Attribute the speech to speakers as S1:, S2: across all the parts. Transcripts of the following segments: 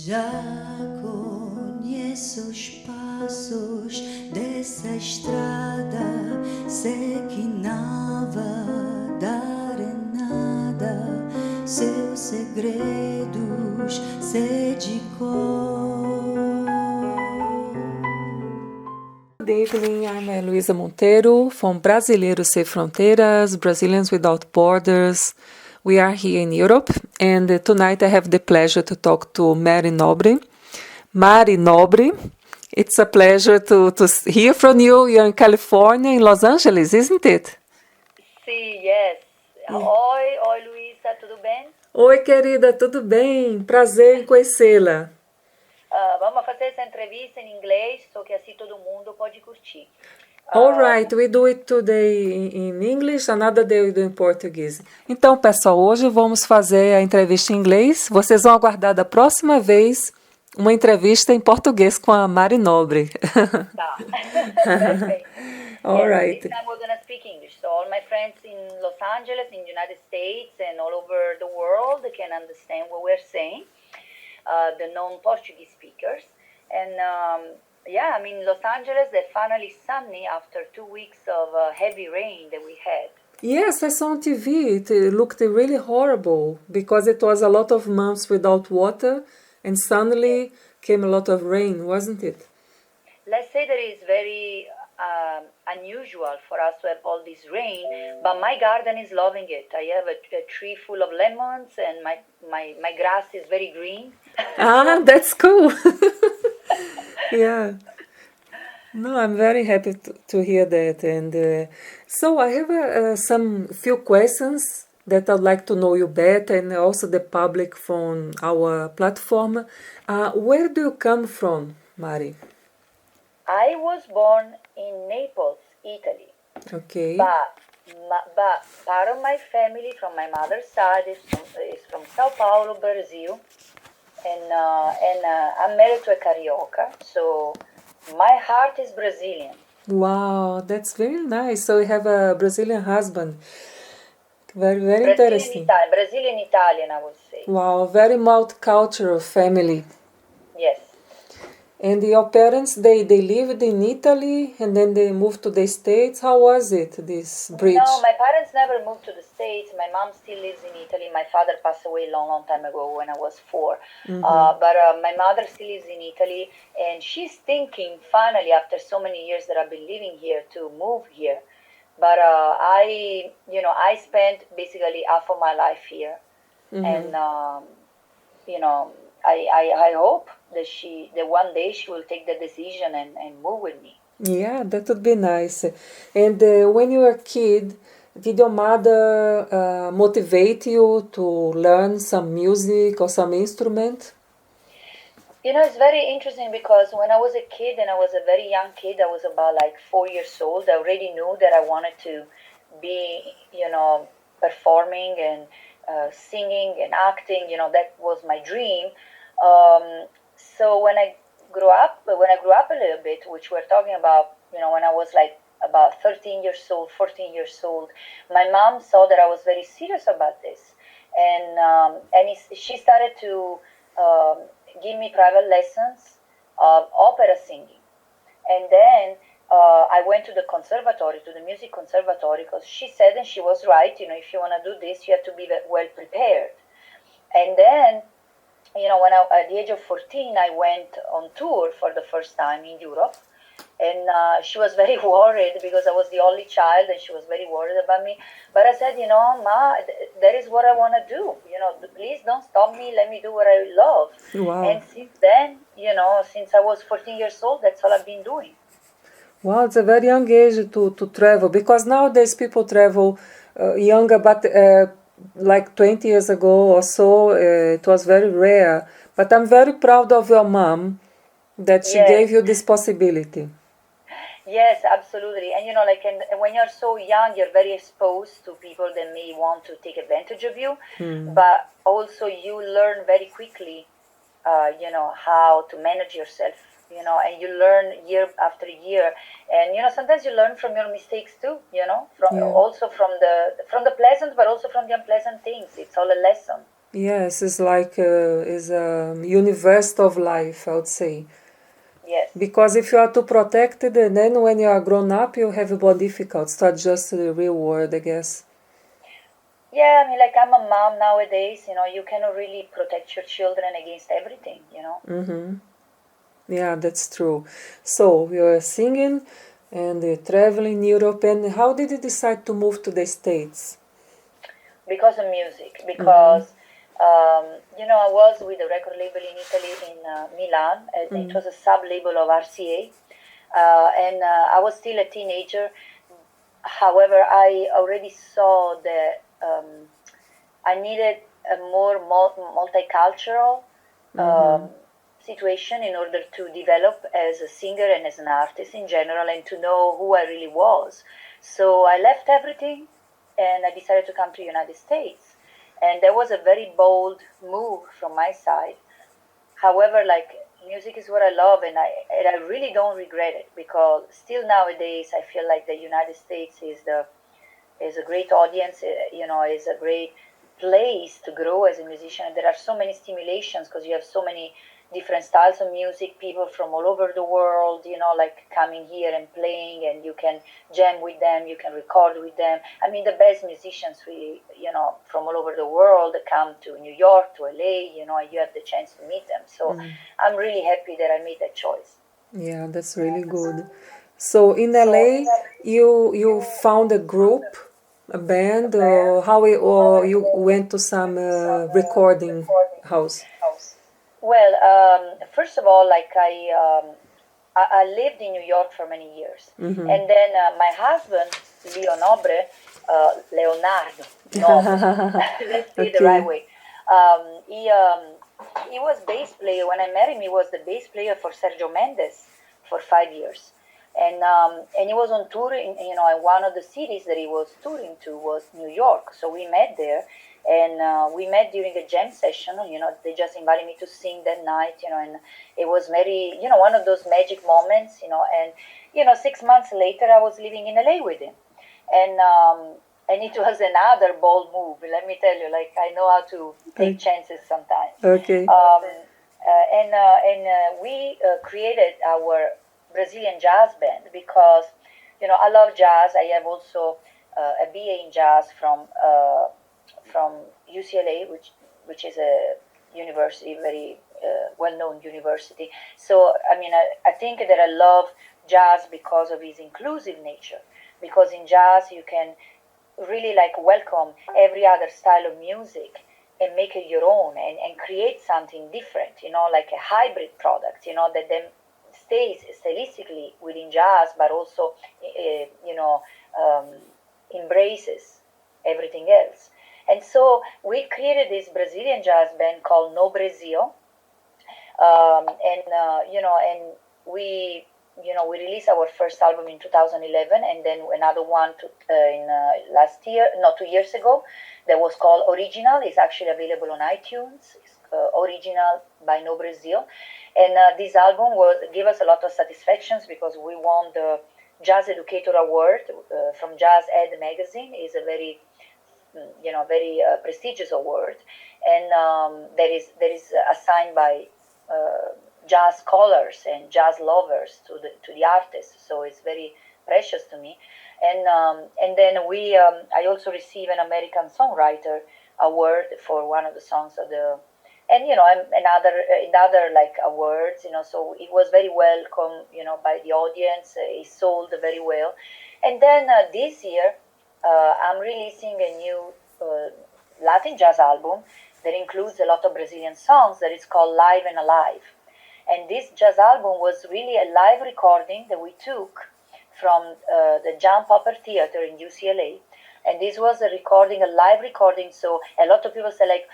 S1: Já conheço os passos dessa estrada, sei que não vai dar em nada, seus segredos sei de cor.
S2: Good evening, I'm Luisa Monteiro from Brasileiros Sem Fronteiras, Brazilians Without Borders. We are here in Europe, and tonight I have the pleasure to talk to Mari Nobre. Mari Nobre, it's a pleasure to hear from you. You're in California, in Los Angeles, isn't it?
S3: Sim, yes. Oi, Luísa, tudo bem?
S2: Oi, querida, tudo bem? Prazer em conhecê-la.
S3: Vamos fazer essa entrevista em inglês, só que assim todo mundo pode curtir.
S2: All right, we do it today in English, another day we do em português. Então, pessoal, hoje vamos fazer a entrevista em inglês. Vocês vão aguardar da próxima vez uma entrevista em português com a Mari Nobre.
S3: Tá. Perfeito.
S2: All right.
S3: This time we're going to speak English. So all my friends in Los Angeles, in the United States, and all over the world can understand what we're saying, the non-Portuguese speakers. And yeah, I mean, Los Angeles, they're finally sunny after 2 weeks of heavy rain that we had.
S2: Yes, I saw on TV. It looked really horrible because it was a lot of months without water and suddenly came a lot of rain, wasn't it?
S3: Let's say that it's very unusual for us to have all this rain, but my garden is loving it. I have a tree full of lemons and my grass is very green.
S2: Ah, that's cool. Yeah. No, I'm very happy to hear that. And so I have some few questions that I'd like to know you better and also the public from our platform. Where do you come from, Mari?
S3: I was born in Naples, Italy.
S2: Okay.
S3: But part of my family from my mother's side is from Sao Paulo, Brazil. And I'm married to a Carioca, so my heart is Brazilian.
S2: Wow, that's very nice. So you have a Brazilian husband. Very, very interesting.
S3: Brazilian Italian, I would say.
S2: Wow, very multicultural family.
S3: Yes.
S2: And your parents, they lived in Italy and then they moved to the States. How was it, this bridge?
S3: No, my parents never moved to the States. My mom still lives in Italy. My father passed away a long, long time ago when I was 4.
S2: Mm-hmm.
S3: But my mother still lives in Italy, and she's thinking finally, after so many years that I've been living here, to move here. But I spent basically half of my life here,
S2: Mm-hmm.
S3: and I hope that one day she will take the decision and move with me.
S2: Yeah, that would be nice. And when you were a kid, did your mother motivate you to learn some music or some instrument?
S3: It's very interesting because when I was a kid, and I was a very young kid, I was about like 4 years old, I already knew that I wanted to be, performing and singing and acting, that was my dream. So when I grew up a little bit, which we're talking about, when I was like about 13 years old, 14 years old, my mom saw that I was very serious about this. And she started to give me private lessons of opera singing. And then I went to the conservatory, to the music conservatory, because she said, and she was right, if you want to do this, you have to be well prepared. And then, when at the age of 14, I went on tour for the first time in Europe. And she was very worried because I was the only child, and she was very worried about me. But I said, Ma, that is what I want to do. Please don't stop me. Let me do what I love.
S2: Wow.
S3: And since then, since I was 14 years old, that's all I've been doing.
S2: Wow, it's a very young age to travel, because nowadays people travel younger, but like 20 years ago or so, it was very rare. But I'm very proud of your mom that she
S3: Yes.
S2: gave you this possibility.
S3: Yes, absolutely. And and when you're so young, you're very exposed to people that may want to take advantage of you. But also you learn very quickly, how to manage yourself, and you learn year after year. And, sometimes you learn from your mistakes too, also from the pleasant, but also from the unpleasant things. It's all a lesson.
S2: Yes, it's like is a universe of life, I would say.
S3: Yes.
S2: Because if you are too protected, and then when you are grown up, you have more difficult to adjust to the real world, I guess.
S3: Yeah, I mean, like I'm a mom nowadays, you cannot really protect your children against everything.
S2: Mm-hmm. Yeah, that's true. So you are singing and you're traveling in Europe, and how did you decide to move to the States?
S3: Because of music,
S2: Mm-hmm.
S3: because I was with a record label in Italy, in Milan. It
S2: Mm-hmm.
S3: was a sub label of RCA, and I was still a teenager. However, I already saw that I needed a more multicultural
S2: Mm-hmm.
S3: situation in order to develop as a singer and as an artist in general, and to know who I really was. So I left everything and I decided to come to the United States. And that was a very bold move from my side. However, like music is what I love, and I really don't regret it, because still nowadays I feel like the United States is a great audience. Is a great place to grow as a musician. And there are so many stimulations because you have so many different styles of music, people from all over the world, like coming here and playing, and you can jam with them, you can record with them. I mean, the best musicians, from all over the world come to New York, to LA, and you have the chance to meet them. So I'm really happy that I made that choice.
S2: Yeah, that's really good. So in
S3: So
S2: LA, you found a group, a band, or or you went to some recording house?
S3: Well, first of all, like I lived in New York for many years,
S2: Mm-hmm.
S3: and then my husband, Leo Nobre, Leonardo Nobre, let's say it the right
S2: Okay.
S3: way. He was bass player when I met him. He was the bass player for Sergio Mendes for 5 years, and he was on tour in one of the cities that he was touring to was New York. So we met there, and we met during a jam session. They just invited me to sing that night. And it was very, one of those magic moments. And 6 months later, I was living in LA with him, and it was another bold move. Let me tell you, like I know how to take chances sometimes.
S2: Okay.
S3: We created our Brazilian jazz band because I love jazz. I have also a BA in jazz from UCLA, which is a university, very well-known university. So I mean, I think that I love jazz because of its inclusive nature. Because in jazz you can really like welcome every other style of music and make it your own, and create something different, like a hybrid product, that then stays stylistically within jazz, but also, embraces everything else. And so we created this Brazilian jazz band called No Brasil, and we released our first album in 2011, and then another one in last year, no, 2 years ago, that was called Original. It's actually available on iTunes. It's Original by No Brazil, and this album gave us a lot of satisfactions because we won the Jazz Educator Award from Jazz Ed magazine. Is a very very prestigious award, and that is assigned by jazz scholars and jazz lovers to the artist. So it's very precious to me. And then I also received an American Songwriter Award for one of the songs of the, and another like awards. So it was very welcome, by the audience. It sold very well. And then this year, I'm releasing a new Latin jazz album that includes a lot of Brazilian songs that is called Live and Alive. And this jazz album was really a live recording that we took from the John Popper Theater in UCLA. And this was a live recording. So a lot of people say, like,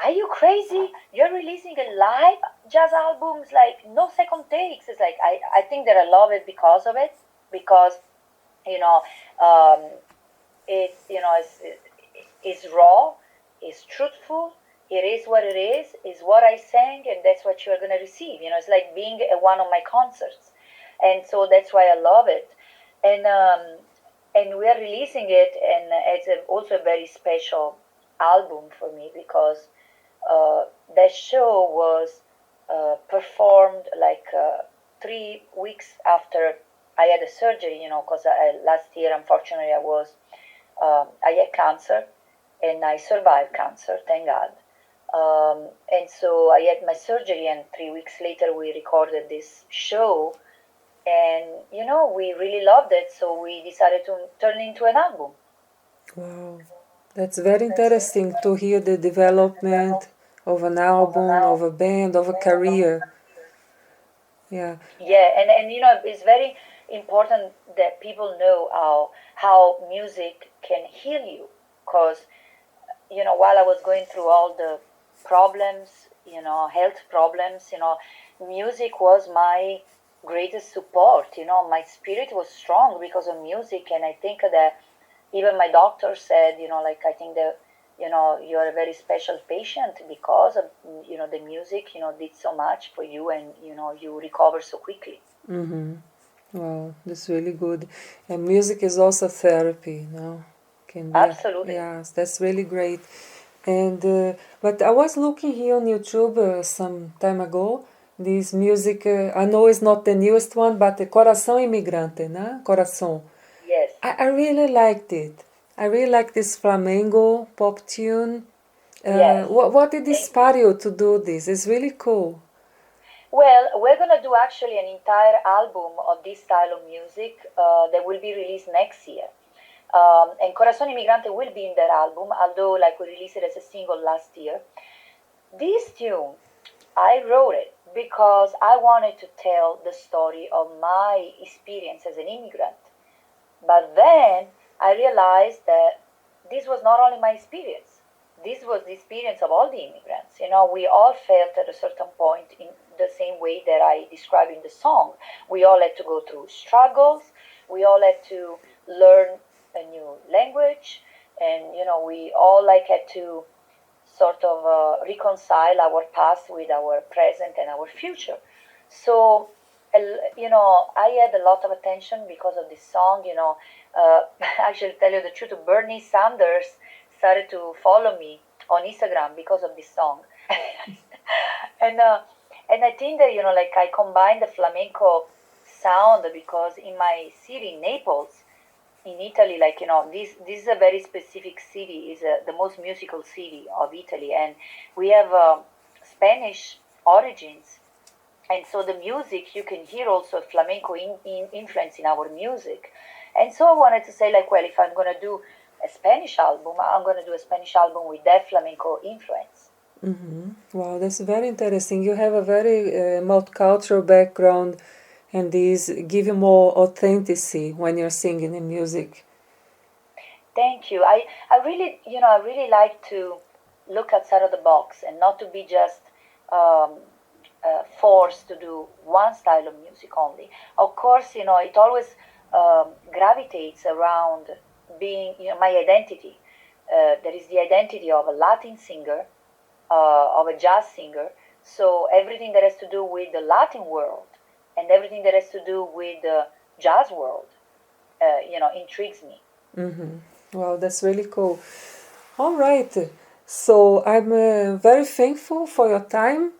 S3: are you crazy? You're releasing a live jazz album? It's like no second takes. It's like I think that I love it because of it. Because, you know, um, it's raw, it's truthful, it is what it is what I sang, and that's what you're gonna receive. It's like being at one of my concerts, and so that's why I love it. And we are releasing it, and it's also a very special album for me because that show was performed like 3 weeks after I had a surgery, because last year, unfortunately, I had cancer, and I survived cancer, thank God. And so I had my surgery, and 3 weeks later we recorded this show, and we really loved it, so we decided to turn it into an album.
S2: Wow, that's very interesting to hear the development of an album, of a band, of a career. Yeah.
S3: Yeah, and it's very important that people know how music can heal you, because while I was going through all the problems, health problems, music was my greatest support. My spirit was strong because of music, and I think that even my doctor said, I think that you're a very special patient because of the music did so much for you, and you recover so quickly.
S2: Wow, that's really good. And music is also therapy, Can be.
S3: Absolutely.
S2: Yes, that's really great. And but I was looking here on YouTube some time ago. This music, I know it's not the newest one, but the Corazon Immigrante, Corazon.
S3: Yes.
S2: I really liked it. I really like this flamenco pop tune.
S3: Yes.
S2: What did inspire you to do this? It's really cool.
S3: Well, we're gonna do actually an entire album of this style of music that will be released next year. And Corazon Immigrante will be in that album, although like we released it as a single last year. This tune, I wrote it because I wanted to tell the story of my experience as an immigrant. But then I realized that this was not only my experience. This was the experience of all the immigrants. We all felt at a certain point in the same way that I describe in the song. We all had to go through struggles. We all had to learn a new language, and we all had to sort of reconcile our past with our present and our future. So I had a lot of attention because of this song. Actually, tell you the truth, Bernie Sanders started to follow me on Instagram because of this song. and I think that I combined the flamenco sound because in my city, Naples, in Italy, this is a very specific city. Is the most musical city of Italy, and we have Spanish origins, and so the music you can hear also flamenco influence in our music. And so I wanted to say, well, if I'm gonna do a Spanish album, I'm gonna do a Spanish album with that flamenco influence.
S2: Wow, that's very interesting. You have a very multicultural background, and these give you more authenticity when you're singing in music.
S3: Thank you. I really like to look outside of the box and not to be just forced to do one style of music only. Of course, it always gravitates around being my identity. There is the identity of a Latin singer, of a jazz singer. So everything that has to do with the Latin world and everything that has to do with the jazz world, intrigues me.
S2: Wow, that's really cool. All right. So I'm very thankful for your time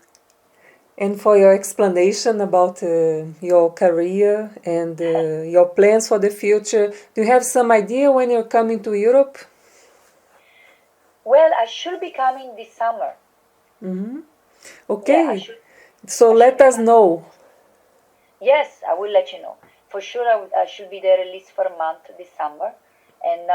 S2: and for your explanation about your career and your plans for the future. Do you have some idea when you're coming to Europe?
S3: Well, I should be coming this summer.
S2: Okay.
S3: Yeah,
S2: so let us know.
S3: Yes, I will let you know. For sure, I should be there at least for a month this summer. And,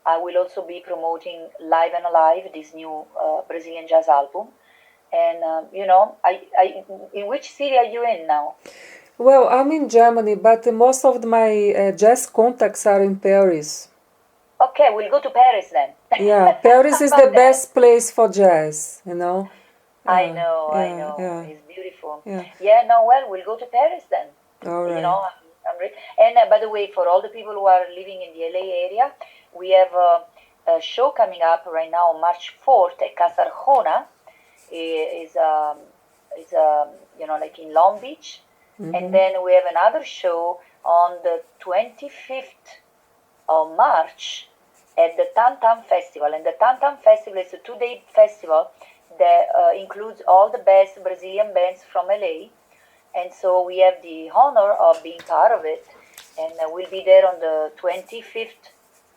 S3: I will also be promoting Live and Alive, this new Brazilian jazz album. And, in which city are you in now?
S2: Well, I'm in Germany, but most of my jazz contacts are in Paris.
S3: Okay, we'll go to Paris then.
S2: Yeah, Paris is the best place for jazz,
S3: I know.
S2: Yeah.
S3: It's beautiful.
S2: Yeah.
S3: No, well, we'll go to Paris then.
S2: All right.
S3: And by the way, for all the people who are living in the LA area, we have a show coming up right now on March 4th at Casa Arjona. Is in Long Beach. And then we have another show on the 25th of March at the Tam Tam Festival. And the Tam Tam Festival is a 2-day festival that includes all the best Brazilian bands from LA. And so we have the honor of being part of it. And we'll be there on the 25th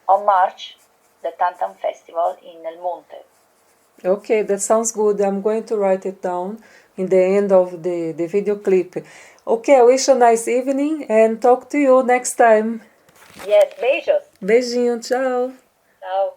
S3: of March, the Tam Tam Festival in El Monte.
S2: Okay, that sounds good. I'm going to write it down in the end of the video clip. Okay, I wish you a nice evening and talk to you next time.
S3: Yes, beijos.
S2: Beijinho, tchau.
S3: Tchau.